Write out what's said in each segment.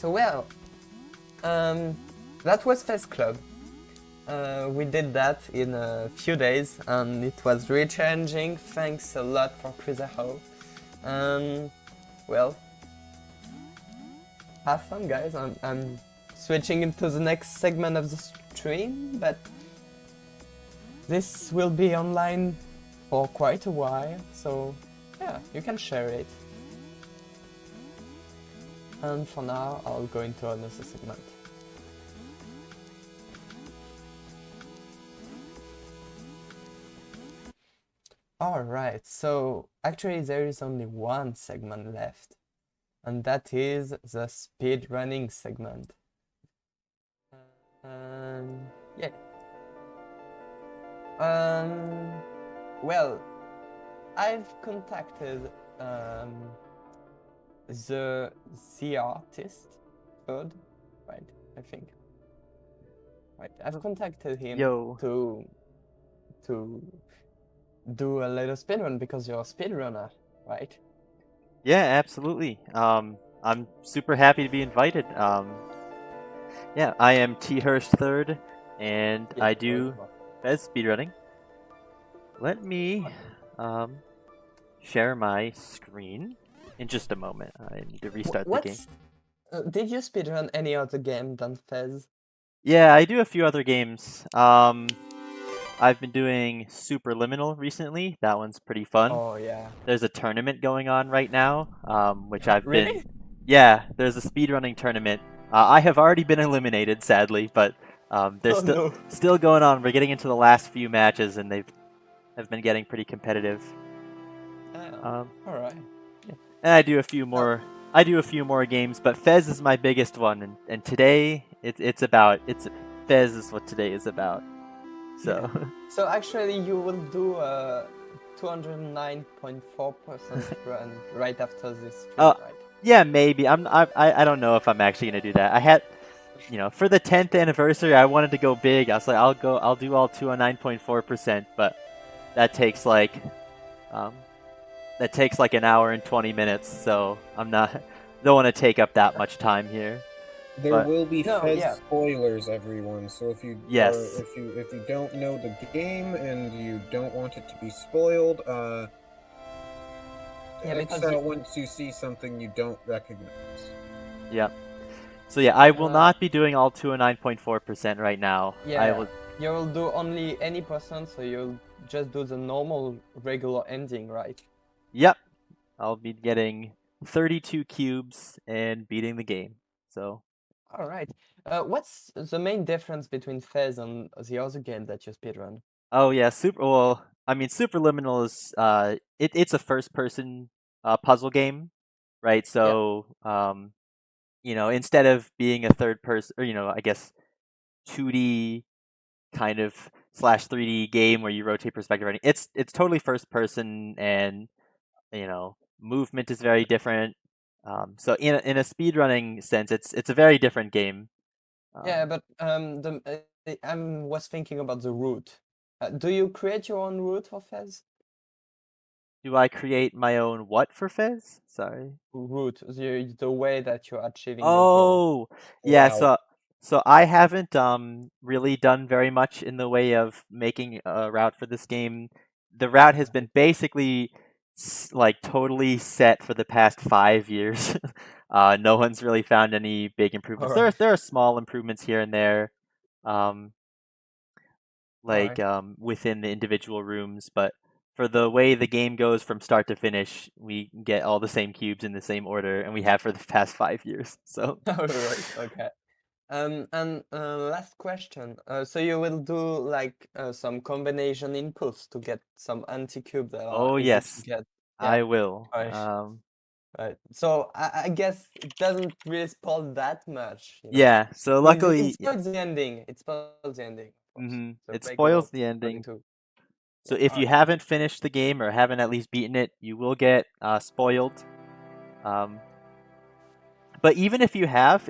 So well, that was FEZ Club. We did that in a few days and it was really challenging. Thanks a lot for Crisaho. Well, have fun guys. I'm switching into the next segment of the stream, but this will be online for quite a while, so yeah, you can share it. And for now, I'll go into another segment. Alright, so actually there is only one segment left, and that is the speedrunning segment. Yeah. Well, I've contacted the artist, FEZ, right? I think. Right, I've contacted him to do a little speedrun because you're a speedrunner, right? Yeah, absolutely. I'm super happy to be invited. Yeah, I am T Hirsch III, and Yeah, I do FEZ speedrunning. Let me share my screen in just a moment. I need to restart the game. Did you speedrun any other game than FEZ? Yeah, I do a few other games. I've been doing Superliminal recently. That one's pretty fun. Oh yeah. There's a tournament going on right now, which I've really? been. Yeah, there's a speedrunning tournament. I have already been eliminated, sadly, but there's still going on. We're getting into the last few matches, and have been getting pretty competitive. All right. Yeah. And I do a few more. I do a few more games, but FEZ is my biggest one, and today FEZ is what today is about. So. Yeah. So actually, you will do a 209.4% run right after this stream, right? Yeah, maybe. I don't know if I'm actually gonna do that. I had, for the 10th anniversary, I wanted to go big. I was like, I'll do all 209.4%, but that takes like an hour and 20 minutes. So don't want to take up that much time here. There will be FEZ spoilers, everyone. So if you if you don't know the game and you don't want it to be spoiled, X out once you see something you don't recognize. Yep. So yeah, I will not be doing all 209.4% right now. Yeah. You will do only any percent, so you'll just do the normal regular ending, right? Yep. I'll be getting 32 cubes and beating the game. So. All right. What's the main difference between FEZ and the other game that you speedrun? Oh yeah, Superliminal is it's a first-person puzzle game, right? So instead of being a third person, or I guess 2D kind of / 3D game where you rotate perspective, it's totally first person, and movement is very different. So in a speedrunning sense, it's a very different game. Yeah, but I was thinking about the route. Do you create your own route for FEZ? Do I create my own what for FEZ? Sorry. Route, the way that you're achieving. Oh, yeah. Wow. So I haven't really done very much in the way of making a route for this game. The route has been basically like totally set for the past 5 years. No one's really found any big improvements. Right. There are small improvements here and there, within the individual rooms, but for the way the game goes from start to finish, we get all the same cubes in the same order, and we have for the past 5 years. So. Right. Okay. And last question. So you will do like some combination inputs to get some anti-cube that are easy to get. Yeah. I will. Right. So I guess it doesn't really spoil that much. Yeah. So luckily, it spoils the ending. It spoils the ending. So it spoils the ending. So if you haven't finished the game or haven't at least beaten it, you will get spoiled. But even if you have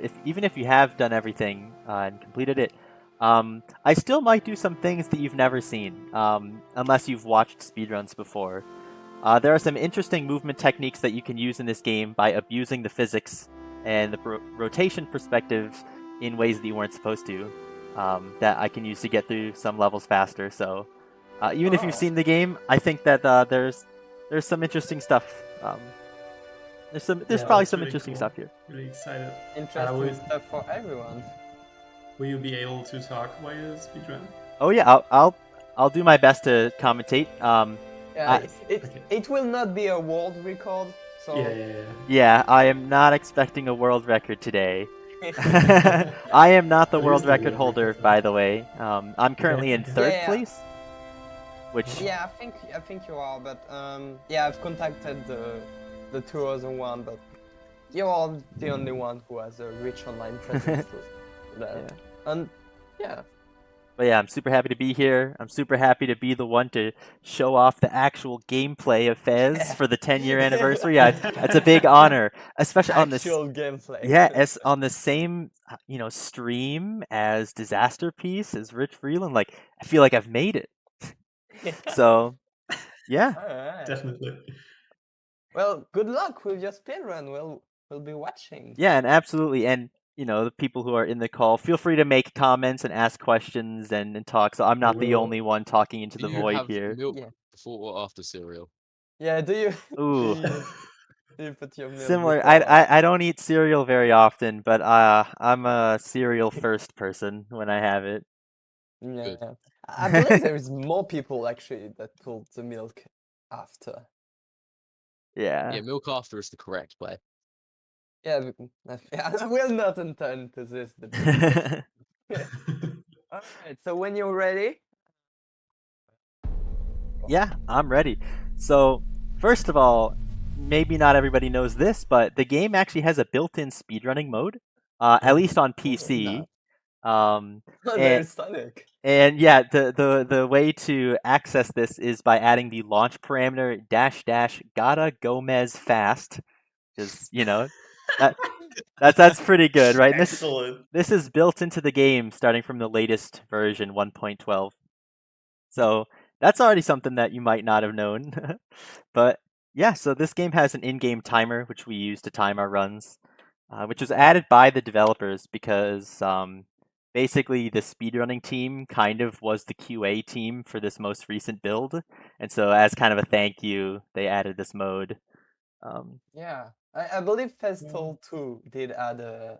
done everything and completed it, I still might do some things that you've never seen, unless you've watched speedruns before. There are some interesting movement techniques that you can use in this game by abusing the physics and the rotation perspective in ways that you weren't supposed to, that I can use to get through some levels faster. So even if you've seen the game, I think that there's some interesting stuff. There's probably some really interesting cool. stuff here. Really excited. Interesting stuff for everyone. Will you be able to talk while you speedrun? Oh yeah, I'll do my best to commentate. It will not be a world record. So yeah, I am not expecting a world record today. I am not the world record holder, by the way. I'm currently in third place. Which I think you are, but I've contacted the two other one, but you're the only one who has a rich online presence. And But yeah, I'm super happy to be here. I'm super happy to be the one to show off the actual gameplay of FEZ for the 10-year anniversary. It's a big honor, especially on this gameplay. Yeah, as on the same stream as Disasterpeace, as Rich Freeland. Like, I feel like I've made it. So, yeah, Alright. Definitely. Well, good luck with your speedrun. We'll be watching. Yeah, and absolutely, and the people who are in the call, feel free to make comments and ask questions and talk. So I'm not the only one talking into the void here. Milk before or after cereal? Yeah, do you? Ooh. Do you put your milk Similar. before? I don't eat cereal very often, but I'm a cereal first person when I have it. Yeah, I believe there is more people actually that put the milk after. Yeah. Milk after is the correct play. Yeah, I will not enter into this debate. Alright, so when you're ready. Yeah, I'm ready. So, first of all, maybe not everybody knows this, but the game actually has a built-in speedrunning mode, at least on PC. Very sonic. And yeah, the way to access this is by adding the launch parameter -- gotta Gomez fast, because that's pretty good, right? Excellent. This is built into the game starting from the latest version 1.12. So that's already something that you might not have known. But yeah, so this game has an in-game timer, which we use to time our runs, which was added by the developers because basically the speedrunning team kind of was the QA team for this most recent build. And so as kind of a thank you, they added this mode. Yeah, I believe FEZ 2 did add a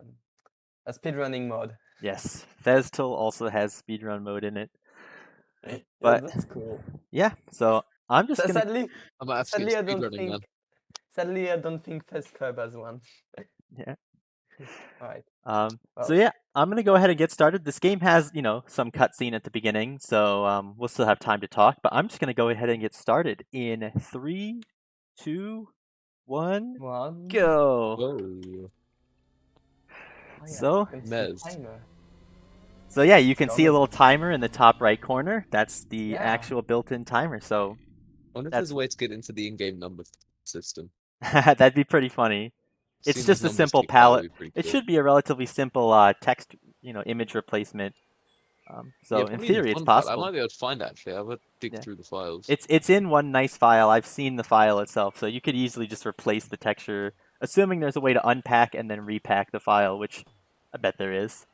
speedrunning mode. Yes, FEZ also has speedrun mode in it. But that's cool. Yeah, so I'm just sadly, sadly, I don't think FEZ Club has one. Yeah. Alright. So yeah, I'm gonna go ahead and get started. This game has, some cutscene at the beginning, so we'll still have time to talk. But I'm just gonna go ahead and get started in 3, 2, 1, go. Whoa. So, timer. So yeah, you can see a little timer in the top right corner. That's the actual built-in timer. So, I wonder if there's a way to get into the in-game number system. That'd be pretty funny. It's just a simple palette. It should be a relatively simple text, image replacement. So in theory, it's possible. I might be able to find actually. I would dig through the files. It's in one nice file. I've seen the file itself, so you could easily just replace the texture, assuming there's a way to unpack and then repack the file, which I bet there is.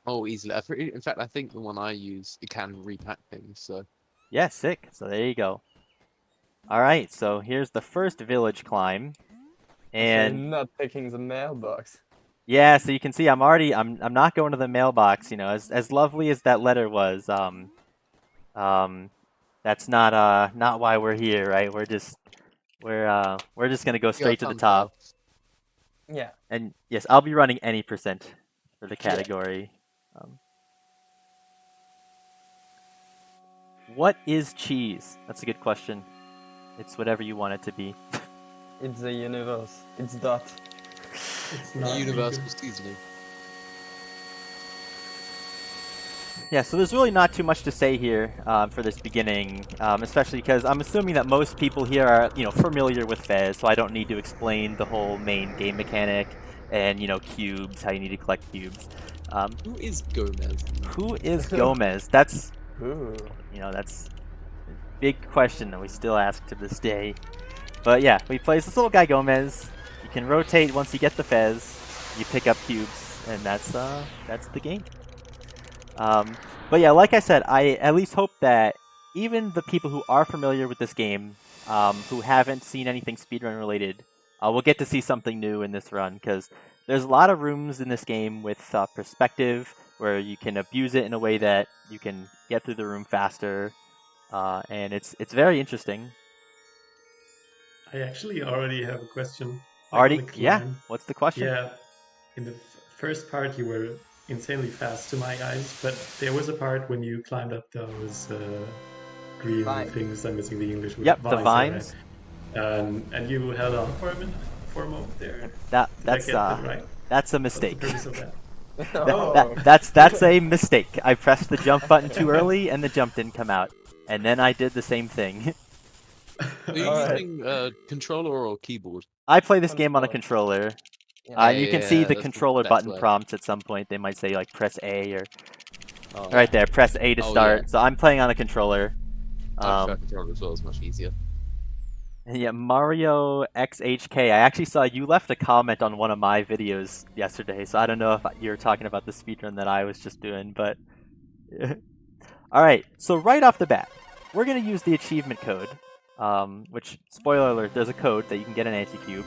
Oh, easily. In fact, I think the one I use, it can repack things. So. Yeah, sick. So there you go. All right, so here's the first village climb, and so not taking the mailbox. Yeah, so you can see I'm not going to the mailbox. As lovely as that letter was, that's not why we're here, right? We're just gonna go straight to the top. Yeah. And yes, I'll be running any percent for the category. What is cheese? That's a good question. It's whatever you want it to be. It's the universe. It's dot. It's not universal seasoning. Yeah, so there's really not too much to say here for this beginning, especially because I'm assuming that most people here are, familiar with FEZ, so I don't need to explain the whole main game mechanic and, cubes, how you need to collect cubes. Who is Gomez? Who is Gomez? That's, Ooh. That's a big question that we still ask to this day. But yeah, we play as this little guy Gomez. You can rotate once you get the FEZ, you pick up cubes, and that's the game. But yeah, like I said, I at least hope that even the people who are familiar with this game, who haven't seen anything speedrun related, will get to see something new in this run, because there's a lot of rooms in this game with perspective, where you can abuse it in a way that you can get through the room faster, and it's very interesting. I actually already have a question. Already? Yeah. What's the question? Yeah. In the first part, you were insanely fast to my eyes, but there was a part when you climbed up those green things. I'm missing the English word. Yep, the vines. Right? And you held on for a minute, for a moment there. That's right? That's a mistake. What's the purpose of that? That's a mistake. I pressed the jump button too early, and the jump didn't come out. And then I did the same thing. Are you using controller or keyboard? I play this game on a controller. You can see the controller button way. prompts at some point. They might say like press A or right there, press A to start. Yeah. So I'm playing on a controller. I prefer controller as well. It's much easier. Yeah, Mario XHK. I actually saw you left a comment on one of my videos yesterday, so I don't know if you were talking about the speedrun that I was just doing, but... Alright, so right off the bat, we're going to use the achievement code, which, spoiler alert, there's a code that you can get an anti-cube.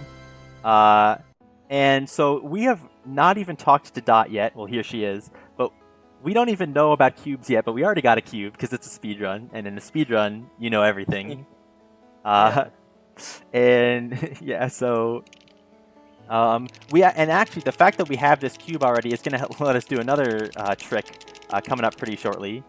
And so we have not even talked to Dot yet. Well, here she is. But we don't even know about cubes yet, but we already got a cube because it's a speedrun. And in a speedrun, you know everything. And yeah, so... and actually, the fact that we have this cube already is going to let us do another trick coming up pretty shortly.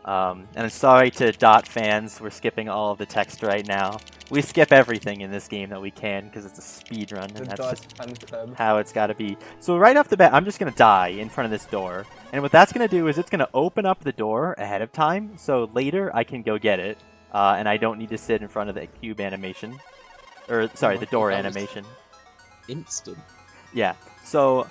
And I'm sorry to Dot fans, we're skipping all of the text right now. We skip everything in this game that we can because it's a speedrun, and that's just how it's got to be. So right off the bat, I'm just going to die in front of this door. And what that's going to do is it's going to open up the door ahead of time, so later I can go get it. And I don't need to sit in front of the cube animation. Or, sorry, the door animation. Instant. Yeah, so...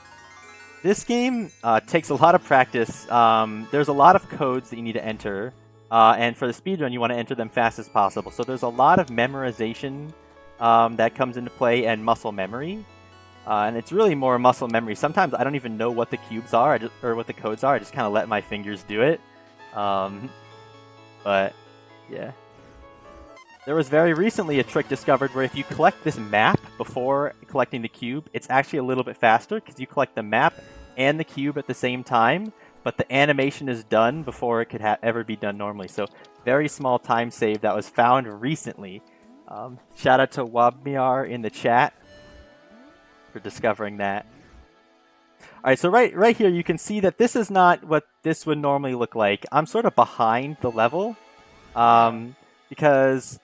This game takes a lot of practice. There's a lot of codes that you need to enter, and for the speedrun, you want to enter them fast as possible. So there's a lot of memorization that comes into play and muscle memory, and it's really more muscle memory. Sometimes I don't even know what the cubes are, or what the codes are. I just kind of let my fingers do it. But yeah, there was very recently a trick discovered where if you collect this map before collecting the cube, it's actually a little bit faster because you collect the map and the cube at the same time, but the animation is done before it could ever be done normally. So very small time save that was found recently. Shout out to Wabmiar in the chat for discovering that. Alright, so right here you can see that this is not what this would normally look like. I'm sort of behind the level. Because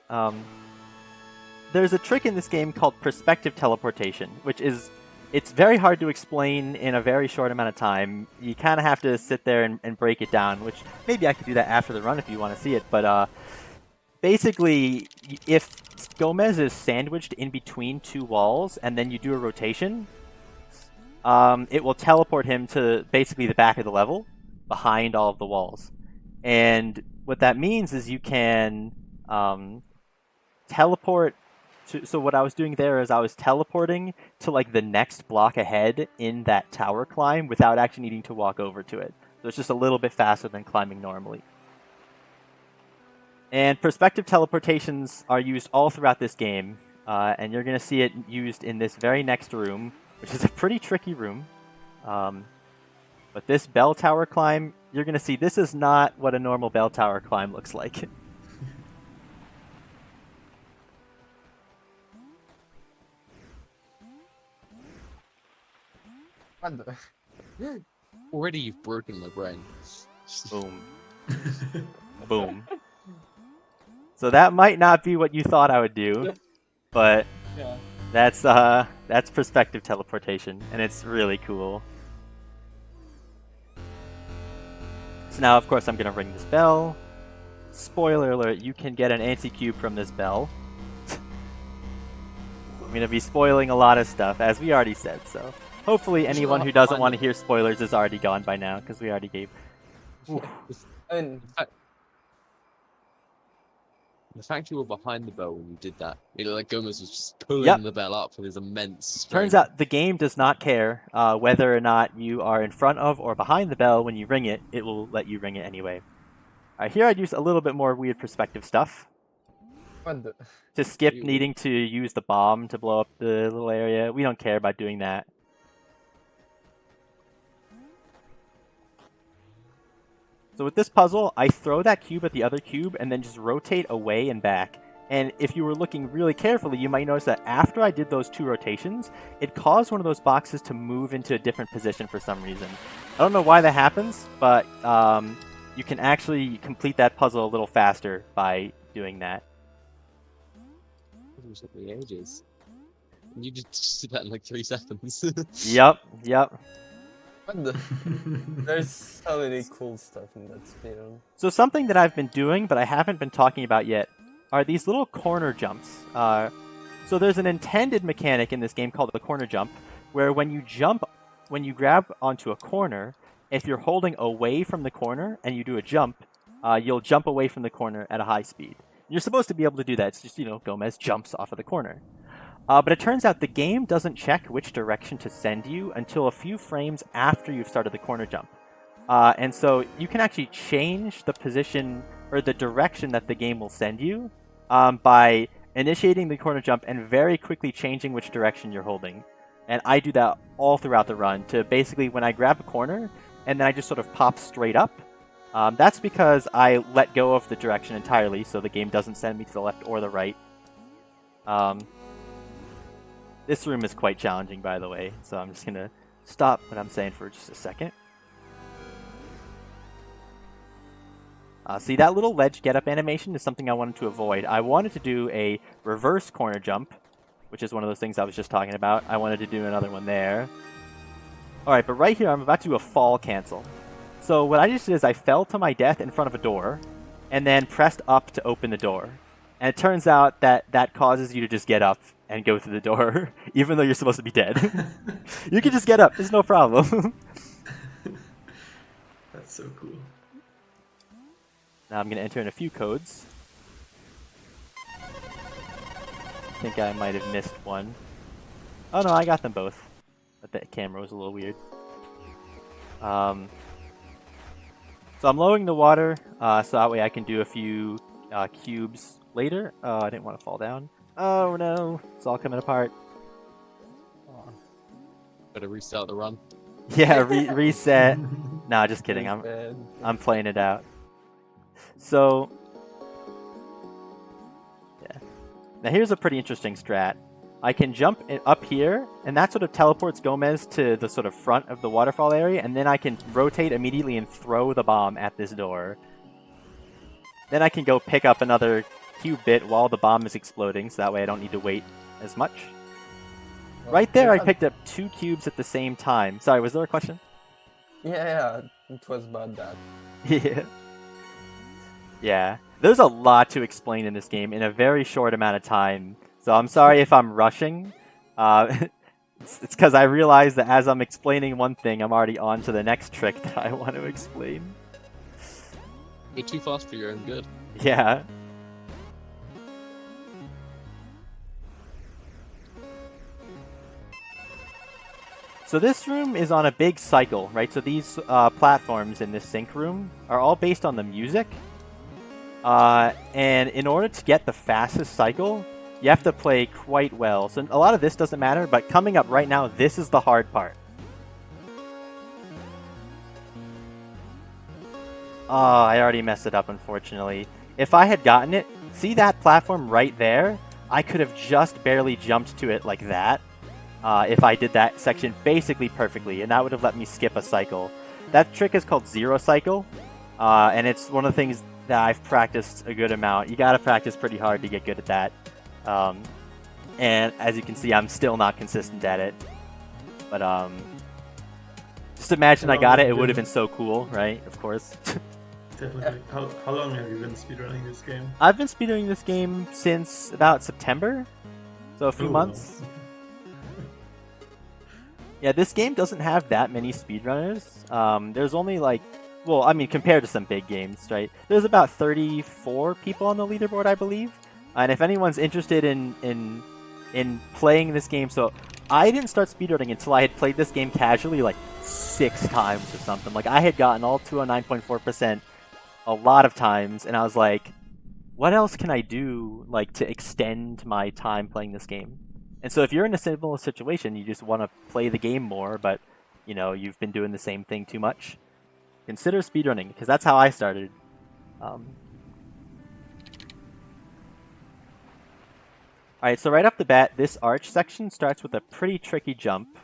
there's a trick in this game called perspective teleportation, which is, it's very hard to explain in a very short amount of time. You kind of have to sit there and break it down, which maybe I could do that after the run if you want to see it. But basically, if Gomez is sandwiched in between two walls and then you do a rotation, it will teleport him to basically the back of the level, behind all of the walls. And what that means is you can... teleport to, so what I was doing there is I was teleporting to like the next block ahead in that tower climb without actually needing to walk over to it. So it's just a little bit faster than climbing normally. And perspective teleportations are used all throughout this game, and you're going to see it used in this very next room, which is a pretty tricky room. But this bell tower climb, you're going to see this is not what a normal bell tower climb looks like. Already you've broken my brain. Boom. Boom. So that might not be what you thought I would do, but yeah. That's perspective teleportation, and it's really cool. So now, of course, I'm gonna ring this bell. Spoiler alert, you can get an anti-cube from this bell. I'm gonna be spoiling a lot of stuff, as we already said, so... Hopefully anyone who doesn't want to hear spoilers is already gone by now, because we already gave... The fact you were behind the bell when you did that, like Gomez was just pulling the bell up with his immense strength. Turns out the game does not care whether or not you are in front of or behind the bell. When you ring it, it will let you ring it anyway. Here I'd use a little bit more weird perspective stuff. To skip needing to use the bomb to blow up the little area. We don't care about doing that. So with this puzzle, I throw that cube at the other cube and then just rotate away and back. And if you were looking really carefully, you might notice that after I did those 2 rotations, it caused one of those boxes to move into a different position for some reason. I don't know why that happens, but you can actually complete that puzzle a little faster by doing that. It took me ages. You just did that in like 3 seconds. Yep. There's so many cool stuff in that speedrun. So something that I've been doing, but I haven't been talking about yet, are these little corner jumps. So there's an intended mechanic in this game called the corner jump, where when you grab onto a corner, if you're holding away from the corner and you do a jump, you'll jump away from the corner at a high speed. You're supposed to be able to do that. It's just, Gomez jumps off of the corner. But it turns out the game doesn't check which direction to send you until a few frames after you've started the corner jump. And so you can actually change the position or the direction that the game will send you by initiating the corner jump and very quickly changing which direction you're holding. And I do that all throughout the run to basically when I grab a corner and then I just sort of pop straight up. That's because I let go of the direction entirely so the game doesn't send me to the left or the right. This room is quite challenging, by the way, so I'm just going to stop what I'm saying for just a second. See, that little ledge get-up animation is something I wanted to avoid. I wanted to do a reverse corner jump, which is one of those things I was just talking about. I wanted to do another one there. Alright, but right here I'm about to do a fall cancel. So what I just did is I fell to my death in front of a door, and then pressed up to open the door. And it turns out that that causes you to just get up and go through the door, even though you're supposed to be dead. You can just get up, there's no problem. That's so cool. Now I'm going to enter in a few codes. I think I might have missed one. Oh no, I got them both. But the camera was a little weird. So I'm lowering the water, so that way I can do a few cubes later. Oh, I didn't want to fall down. Oh no, it's all coming apart. Better restart the run. Yeah, reset. Nah, just kidding. I'm playing it out. So, yeah. Now here's a pretty interesting strat. I can jump up here, and that sort of teleports Gomez to the sort of front of the waterfall area, and then I can rotate immediately and throw the bomb at this door. Then I can go pick up another cube bit while the bomb is exploding, so that way I don't need to wait as much. Right there, I picked up 2 cubes at the same time. Sorry, was there a question? Yeah, it was about that. Yeah. Yeah. There's a lot to explain in this game in a very short amount of time. So I'm sorry if I'm rushing. It's because I realize that as I'm explaining one thing, I'm already on to the next trick that I want to explain. You're too fast for your own good. Yeah. So this room is on a big cycle, right? So these platforms in this sync room are all based on the music. And in order to get the fastest cycle, you have to play quite well. So a lot of this doesn't matter, but coming up right now, this is the hard part. Oh, I already messed it up, unfortunately. If I had gotten it, see that platform right there? I could have just barely jumped to it like that. If I did that section basically perfectly, and that would have let me skip a cycle. That trick is called Zero Cycle, and it's one of the things that I've practiced a good amount. You gotta practice pretty hard to get good at that. And as you can see, I'm still not consistent at it. But just imagine I got it, it would have been so cool, right? Of course. Definitely. How long have you been speedrunning this game? I've been speedrunning this game since about September, so a few months. Yeah, this game doesn't have that many speedrunners. There's only like well, I mean, compared to some big games, right? There's about 34 people on the leaderboard, I believe. And if anyone's interested in playing this game, so I didn't start speedrunning until I had played this game casually like 6 times or something. Like, I had gotten all 209.4% a lot of times, and I was like, what else can I do, like, to extend my time playing this game? And so if you're in a similar situation, you just want to play the game more, but, you know, you've been doing the same thing too much, consider speedrunning, because that's how I started. Alright, so right off the bat, this arch section starts with a pretty tricky jump.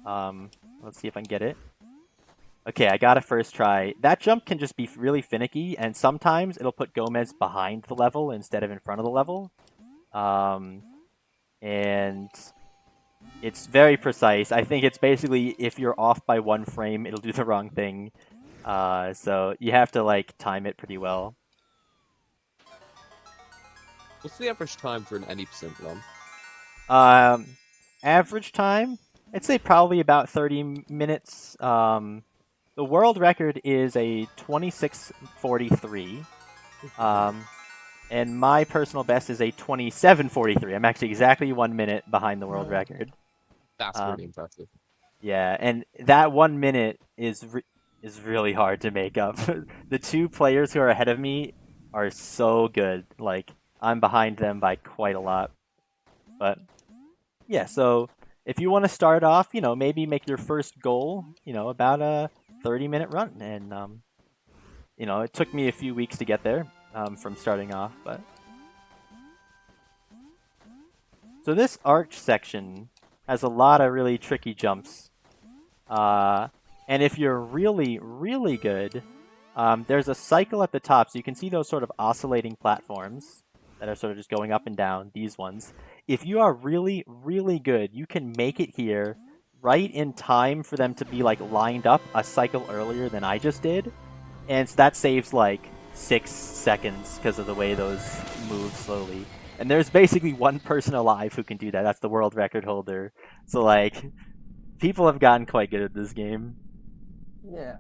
Let's see if I can get it. Okay, I got a first try. That jump can just be really finicky, and sometimes it'll put Gomez behind the level instead of in front of the level. And it's very precise. I think it's basically, if you're off by 1 frame, it'll do the wrong thing. So you have to, like, time it pretty well. What's the average time for an any percent run? Average time? I'd say probably about 30 minutes. The world record is a 26:43. And my personal best is a 27:43. I'm actually exactly 1 minute behind the world record. That's really impressive. Yeah, and that 1 minute is really hard to make up. The 2 players who are ahead of me are so good. Like, I'm behind them by quite a lot. But yeah, so if you want to start off, you know, maybe make your first goal, you know, about a 30-minute run. And, you know, it took me a few weeks to get there from starting off. But so this arch section has a lot of really tricky jumps. And if you're really, really good, there's a cycle at the top. So you can see those sort of oscillating platforms that are sort of just going up and down, these ones. If you are really, really good, you can make it here right in time for them to be, like, lined up a cycle earlier than I just did. And so that saves, like, 6 seconds because of the way those move slowly. And there's basically 1 person alive who can do that. That's the world record holder. So, like, people have gotten quite good at this game. Yeah.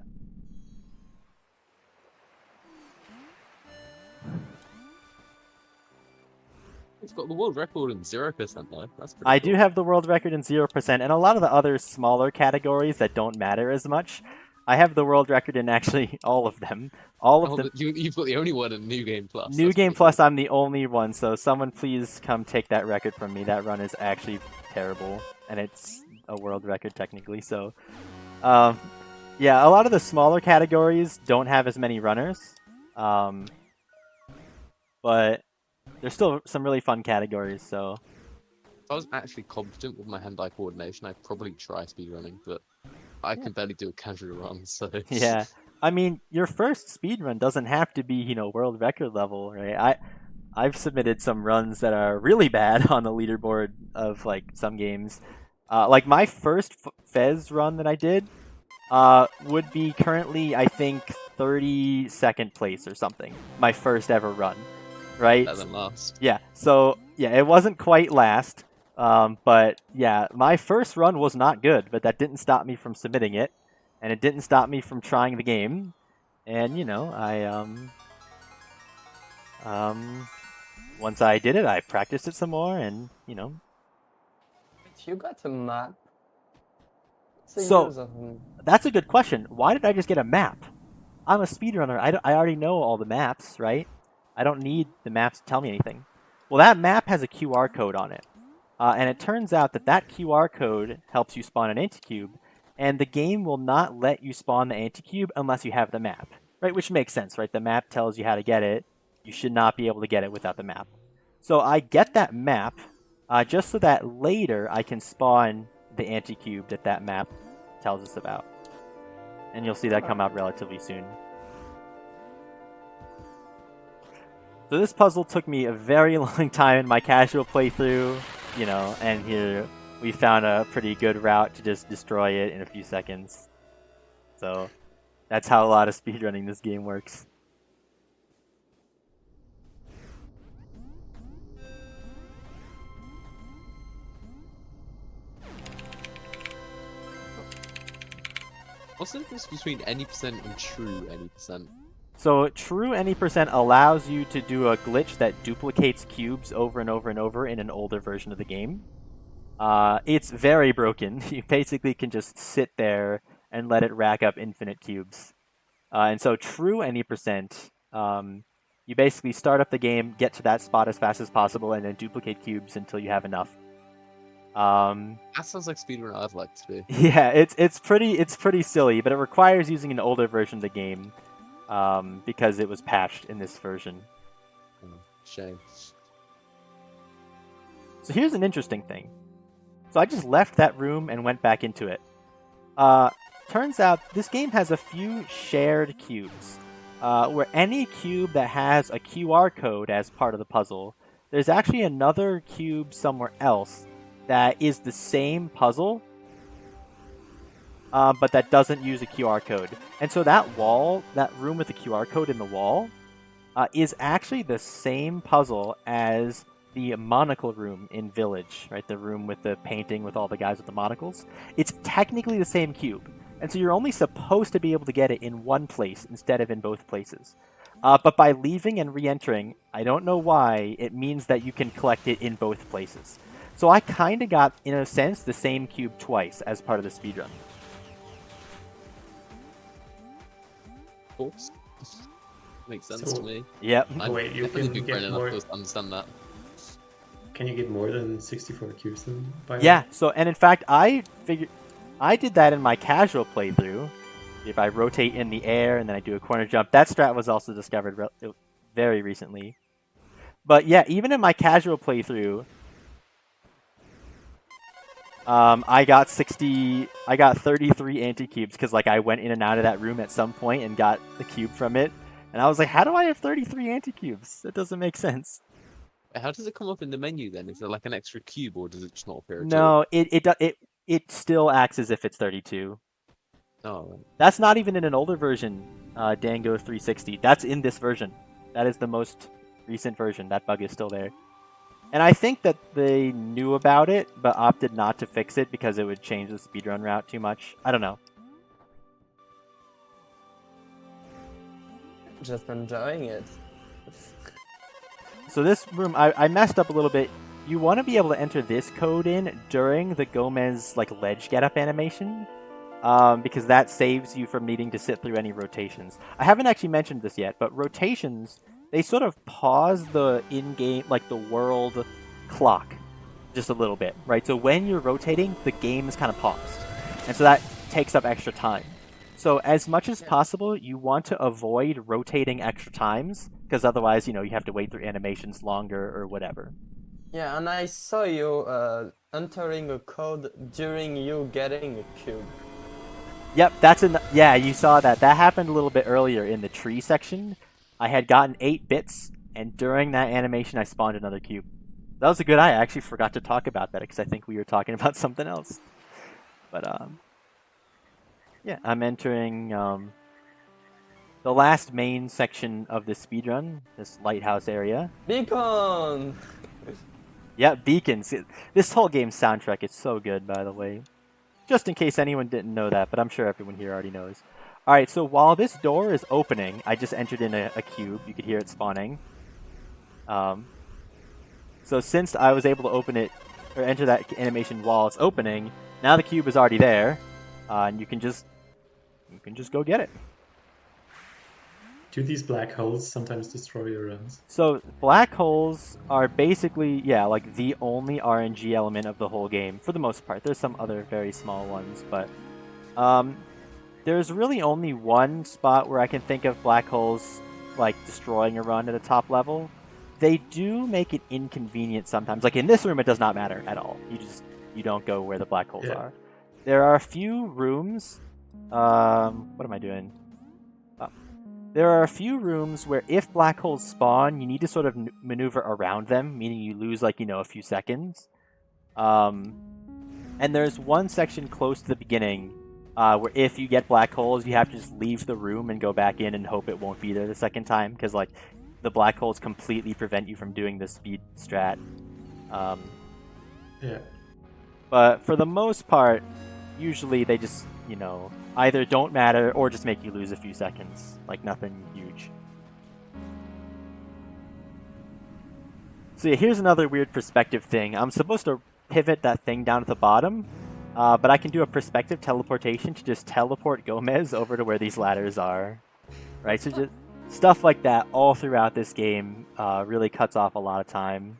It's got the world record in 0% though. That's pretty I cool. do have the world record in 0%, and a lot of the other smaller categories that don't matter as much, I have the world record in actually all of them. All of them. You've got the only one in New Game Plus. New Game Plus, I'm the only one, so someone please come take that record from me. That run is actually terrible, and it's a world record technically, so... yeah, a lot of the smaller categories don't have as many runners, but there's still some really fun categories, so... If I was actually competent with my hand-eye coordination, I'd probably try speedrunning, but I can barely do a casual run, so... Yeah. I mean, your first speedrun doesn't have to be, you know, world record level, right? I've submitted some runs that are really bad on the leaderboard of, like, some games. Like, my first FEZ run that I did would be currently, I think, 32nd place or something. My first ever run, right? Better than last. Yeah, so, yeah, it wasn't quite last. But, yeah, my first run was not good, but that didn't stop me from submitting it. And it didn't stop me from trying the game. And, you know, once I did it, I practiced it some more, and, you know. You got a map? So, that's a good question. Why did I just get a map? I'm a speedrunner. I already know all the maps, right? I don't need the maps to tell me anything. Well, that map has a QR code on it. And it turns out that that QR code helps you spawn an anti-cube, and the game will not let you spawn the anti-cube unless you have the map, right? Which makes sense, right? The map tells you how to get it. You should not be able to get it without the map. So I get that map just so that later I can spawn the anti-cube that map tells us about. And you'll see that come out relatively soon. So this puzzle took me a very long time in my casual playthrough, you know, and here we found a pretty good route to just destroy it in a few seconds. So that's how a lot of speedrunning this game works. What's the difference between any percent and true any percent? So true any percent allows you to do a glitch that duplicates cubes over and over and over in an older version of the game. It's very broken. You basically can just sit there and let it rack up infinite cubes. And so true any percent, you basically start up the game, get to that spot as fast as possible, and then duplicate cubes until you have enough. That sounds like speedrun I'd like to do. Yeah, it's pretty silly, but it requires using an older version of the game. Because it was patched in this version. Shame. So here's an interesting thing. So I just left that room and went back into it. Turns out this game has a few shared cubes. Where any cube that has a QR code as part of the puzzle, there's actually another cube somewhere else that is the same puzzle, but that doesn't use a QR code. And so that wall, that room with the QR code in the wall, is actually the same puzzle as the monocle room in Village, right? The room with the painting with all the guys with the monocles. It's technically the same cube. And so you're only supposed to be able to get it in one place instead of in both places. But by leaving and re-entering, I don't know why, it means that you can collect it in both places. So I kind of got, in a sense, the same cube twice as part of the speedrun. Course. Makes sense to me. Yep. Wait, you can get more. To understand that. Can you get more than 64 cubes then? Yeah. So, and in fact, I did that in my casual playthrough. If I rotate in the air and then I do a corner jump, that strat was also discovered very recently. But yeah, even in my casual playthrough, I got 33 anti-cubes because like I went in and out of that room at some point and got the cube from it. And I was like, how do I have 33 anti-cubes? That doesn't make sense. How does it come up in the menu then? Is there like an extra cube or does it just not appear? No, it still acts as if it's 32. Oh. That's not even in an older version, Dango 360. That's in this version. That is the most recent version. That bug is still there. And I think that they knew about it, but opted not to fix it because it would change the speedrun route too much. I don't know. Just enjoying it. So this room, I messed up a little bit. You want to be able to enter this code in during the Gomez like ledge get up animation, because that saves you from needing to sit through any rotations. I haven't actually mentioned this yet, but rotations, they sort of pause the in-game, like the world clock just a little bit, right? So when you're rotating, the game is kind of paused. And so that takes up extra time. So as much as possible, you want to avoid rotating extra times, because otherwise, you know, you have to wait through animations longer or whatever. Yeah, and I saw you entering a code during you getting a cube. Yep, yeah, you saw that. That happened a little bit earlier in the tree section. I had gotten 8 bits, and during that animation, I spawned another cube. That was a good eye. I actually forgot to talk about that because I think we were talking about something else. But, yeah, I'm entering the last main section of the speedrun, this lighthouse area. Beacon! Yeah, beacons. This whole game's soundtrack is so good, by the way. Just in case anyone didn't know that, but I'm sure everyone here already knows. Alright, so while this door is opening, I just entered in a cube. You could hear it spawning. So since I was able to open it, or enter that animation while it's opening, now the cube is already there, and you can just go get it. Do these black holes sometimes destroy your runs? So black holes are basically, yeah, like the only RNG element of the whole game, for the most part. There's some other very small ones, but there's really only one spot where I can think of black holes like destroying a run at a top level. They do make it inconvenient sometimes. Like in this room, it does not matter at all. You don't go where the black holes are. There are a few rooms. What am I doing? There are a few rooms where if black holes spawn, you need to sort of maneuver around them, meaning you lose like, you know, a few seconds. And there's one section close to the beginning where if you get black holes, you have to just leave the room and go back in and hope it won't be there the second time, because like the black holes completely prevent you from doing the speed strat. Yeah. But for the most part, usually they just, you know, either don't matter or just make you lose a few seconds. Like, nothing huge. So yeah, here's another weird perspective thing. I'm supposed to pivot that thing down at the bottom, but I can do a perspective teleportation to just teleport Gomez over to where these ladders are. Right, so just stuff like that all throughout this game really cuts off a lot of time.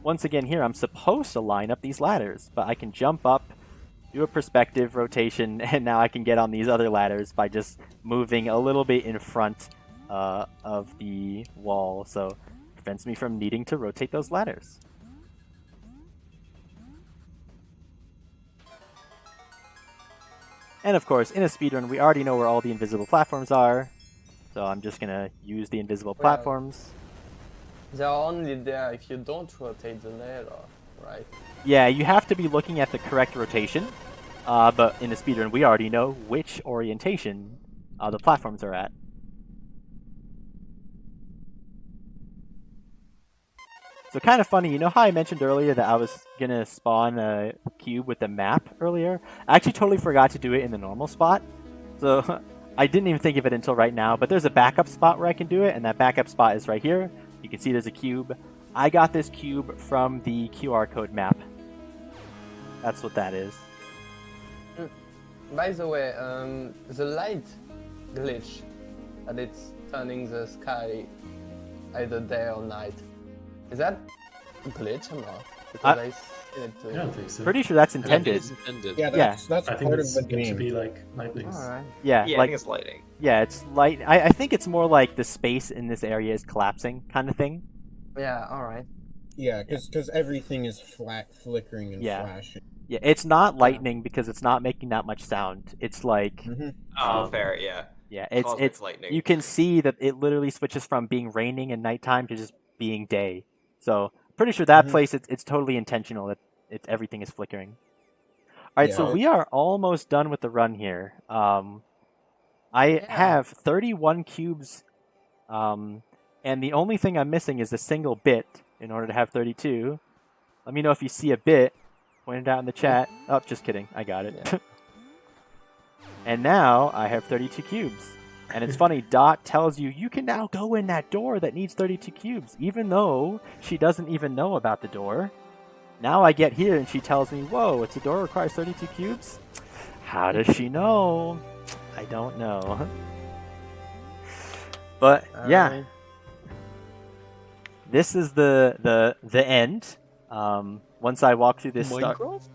Once again here, I'm supposed to line up these ladders, but I can jump up, do a perspective rotation, and now I can get on these other ladders by just moving a little bit in front of the wall, so it prevents me from needing to rotate those ladders. And of course, in a speedrun, we already know where all the invisible platforms are, so I'm just gonna use the invisible platforms. They're only there if you don't rotate the ladder, right? Yeah, you have to be looking at the correct rotation, but in a speedrun, we already know which orientation the platforms are at. So kind of funny, you know how I mentioned earlier that I was gonna spawn a cube with the map earlier? I actually totally forgot to do it in the normal spot. So I didn't even think of it until right now, but there's a backup spot where I can do it, and that backup spot is right here. You can see there's a cube. I got this cube from the QR code map. That's what that is. By the way, the light glitch, that it's turning the sky either day or night. Is that a glitch or not? Because I see it too. I don't think so. Pretty sure that's intended. Yeah, that's I think part of it's the meant to game. be like lightnings. Alright. Yeah, Yeah, I like, think it's lighting. yeah, it's light. I think it's more like the space in this area is collapsing kind of thing. Yeah, alright. Yeah, because everything is flat, flickering, and Yeah. flashing. Yeah, it's not lightning because it's not making that much sound. It's like, Oh, fair, yeah. yeah, Cosmic it's lightning. you can see that it literally switches from being raining and nighttime to just being day. So pretty sure that place it's totally intentional that everything is flickering. All right, Yeah. so we are almost done with the run here. I have 31 cubes, and the only thing I'm missing is a single bit in order to have 32. Let me know if you see a bit. Point it out in the chat. Oh, just kidding. I got it. Yeah. And now I have 32 cubes. And it's funny, Dot tells you, you can now go in that door that needs 32 cubes, even though she doesn't even know about the door. Now I get here and she tells me, whoa, it's a door requires 32 cubes? How does she know? I don't know. But, yeah. This is the end. Once I walk through this Minecraft?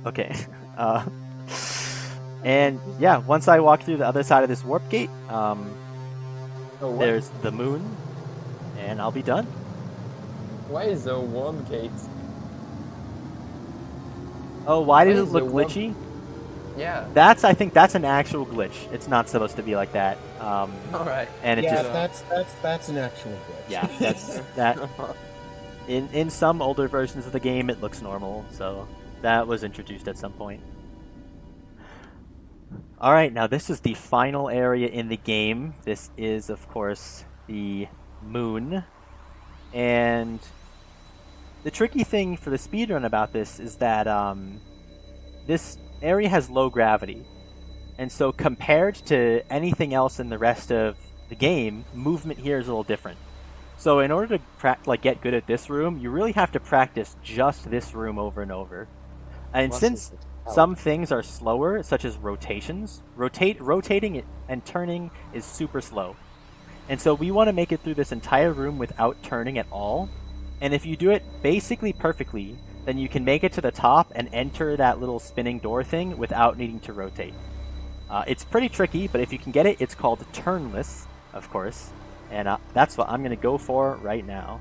Okay. And yeah, once I walk through the other side of this warp gate, there's the moon, and I'll be done. Why is there a warp gate? Oh, why did it look glitchy? Yeah. I think that's an actual glitch. It's not supposed to be like that. Alright. And it Yeah, just that's an actual glitch. yeah, that's that. In some older versions of the game, it looks normal, so that was introduced at some point. Alright, now this is the final area in the game. This is, of course, the moon. And the tricky thing for the speedrun about this is that this area has low gravity. And so compared to anything else in the rest of the game, movement here is a little different. So in order to get good at this room, you really have to practice just this room over and over. And since some things are slower, such as rotations, rotating it and turning is super slow. And so we want to make it through this entire room without turning at all. And if you do it basically perfectly, then you can make it to the top and enter that little spinning door thing without needing to rotate. It's pretty tricky, but if you can get it, it's called turnless, of course. And that's what I'm going to go for right now.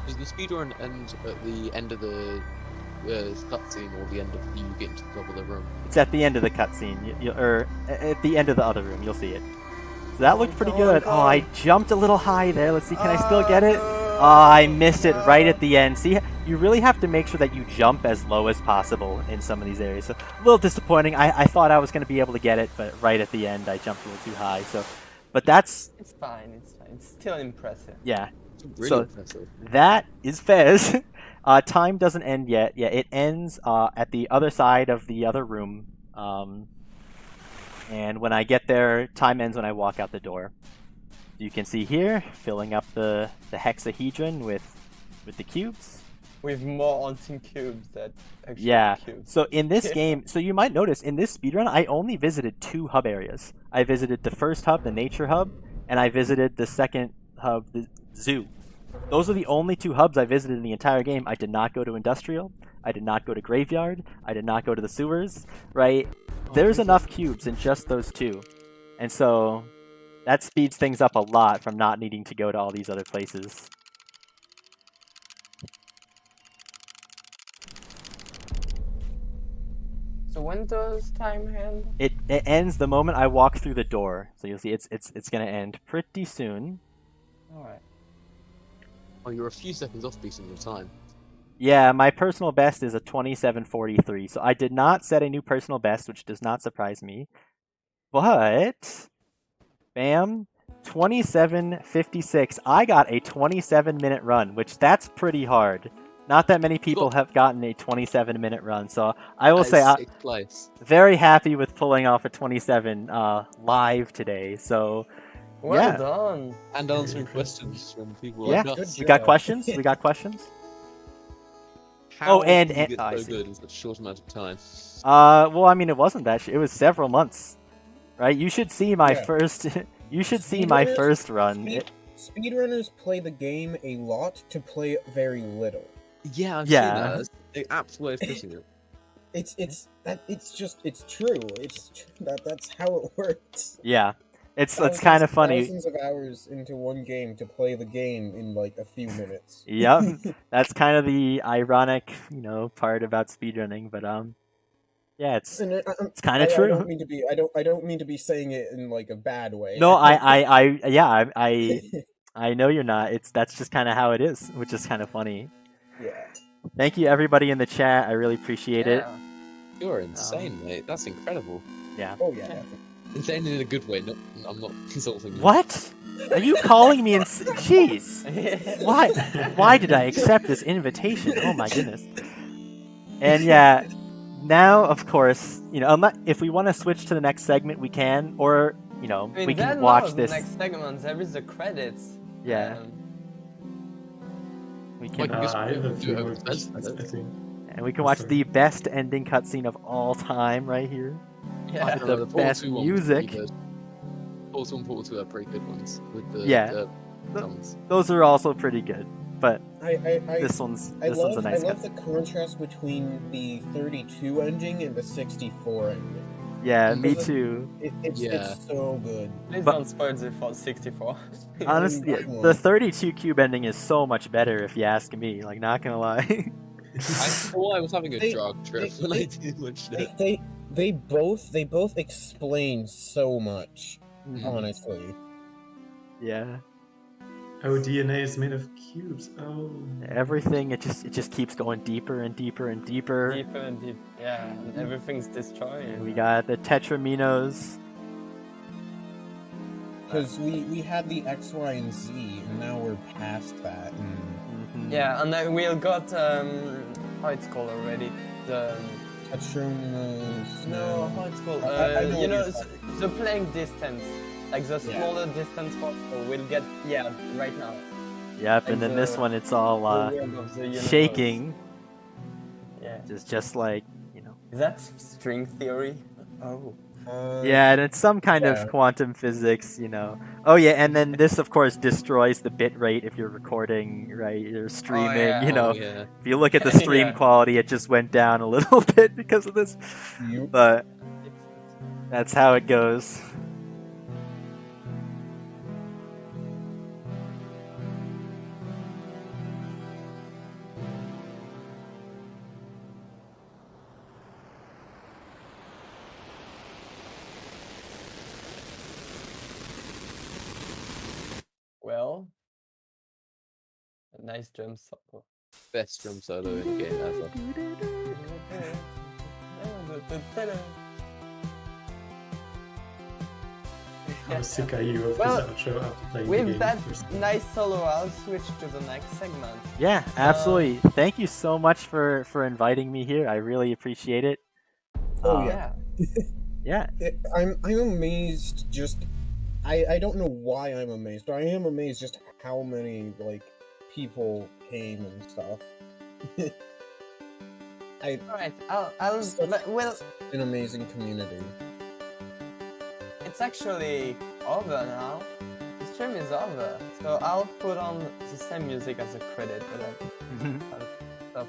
Does the speedrun end at the end of the cutscene or the end of you getting to the top of the room? It's at the end of the cutscene, or at the end of the other room. You'll see it. So that looked pretty good. Oh, I jumped a little high there. Let's see, can I still get it? Oh, I missed it right at the end. See, you really have to make sure that you jump as low as possible in some of these areas. So a little disappointing. I thought I was going to be able to get it, but right at the end I jumped a little too high. So, but that's... It's fine, it's fine. It's still impressive. Yeah. It's really So impressive. that is FEZ. Time doesn't end yet. Yeah, it ends at the other side of the other room. And when I get there, time ends when I walk out the door. You can see here, filling up the hexahedron with the cubes. With more Unseen cubes that actually cubes. So in this game, so you might notice in this speedrun, I only visited 2 hub areas. I visited the first hub, the nature hub, and I visited the second hub, the zoo. Those are the only 2 hubs I visited in the entire game. I did not go to industrial. I did not go to graveyard. I did not go to the sewers, right? There's enough cubes in just those 2. And so that speeds things up a lot from not needing to go to all these other places. So when does time end? It ends the moment I walk through the door. So you'll see it's gonna end pretty soon. Alright. Oh, you're a few seconds off beating your time. Yeah, my personal best is a 27:43. So I did not set a new personal best, which does not surprise me. But bam, 27:56. I got a 27-minute run, which that's pretty hard. Not that many people have gotten a 27-minute run, so I will say I'm very happy with pulling off a 27 live today. So, well done. And answering questions from people like us. We got questions. We got questions. How and you get so good in such a short amount of time? Well, I mean, it wasn't that. It was several months, right? You should see my first. You should see my first run. Speedrunners play the game a lot to play very little. Yeah, I've seen that. That's the apt way of putting it. It's true. That's how it works. Yeah, it's kind of funny. Thousands of hours into one game to play the game in like a few minutes. Yep, that's kind of the ironic, part about speedrunning. But yeah, it's kind of true. I don't mean to be saying it in like a bad way. No, I know you're not. That's just kind of how it is, which is kind of funny. Yeah. Thank you, everybody in the chat. I really appreciate it. You're insane, mate. That's incredible. Yeah. Oh yeah. Insane in a good way. I'm not insulting you. What? Are you calling me Jeez. Why did I accept this invitation? Oh my goodness. And yeah, now of course, if we want to switch to the next segment, we can, or we can watch this. The next segment, there is the credits. Yeah. We can. And we can watch the best ending cutscene of all time right here. Yeah. The best music. Portal and Portal 2 are pretty good ones with the songs. Those are also pretty good, but this one's a nice. I love the contrast between the 32 ending and the 64 ending. Yeah, me too. It's so good. Please don't spoil the 64. Honestly, the 32 cube ending is so much better if you ask me. Like, not gonna lie. I thought I was having a drug trip when I did watch that. They both explain so much. Honestly. Yeah. Oh, DNA is made of cubes. Oh. Everything, it just keeps going deeper and deeper and deeper. Deeper and deeper. Yeah, and everything's destroyed. And we got the Tetraminos. Because we had the X, Y, and Z, and now we're past that. Yeah, and then we got how it's called already, the Tetraminos. No, how it's called? The playing distance. Like the smaller distance possible, we'll get right now. Yep, and then this one, it's all shaking. Yeah. Just like Is that string theory? Oh. Yeah, and it's some kind of quantum physics, Oh yeah, and then this of course destroys the bit rate if you're recording, right? You're streaming, If you look at the stream quality, it just went down a little bit because of this. But that's how it goes. nice drum solo. Best drum solo in the game ever. How sick are you of Well, this outro after playing the with game? that nice solo, I'll switch to the next segment. Yeah, absolutely. Thank you so much for inviting me here. I really appreciate it. Oh yeah. Yeah. I'm amazed. Just I don't know why I'm amazed, but I am amazed just how many like people came and stuff. Alright, well, an amazing community. It's actually over now. The stream is over, so I'll put on the same music as a credit, but I'll stop.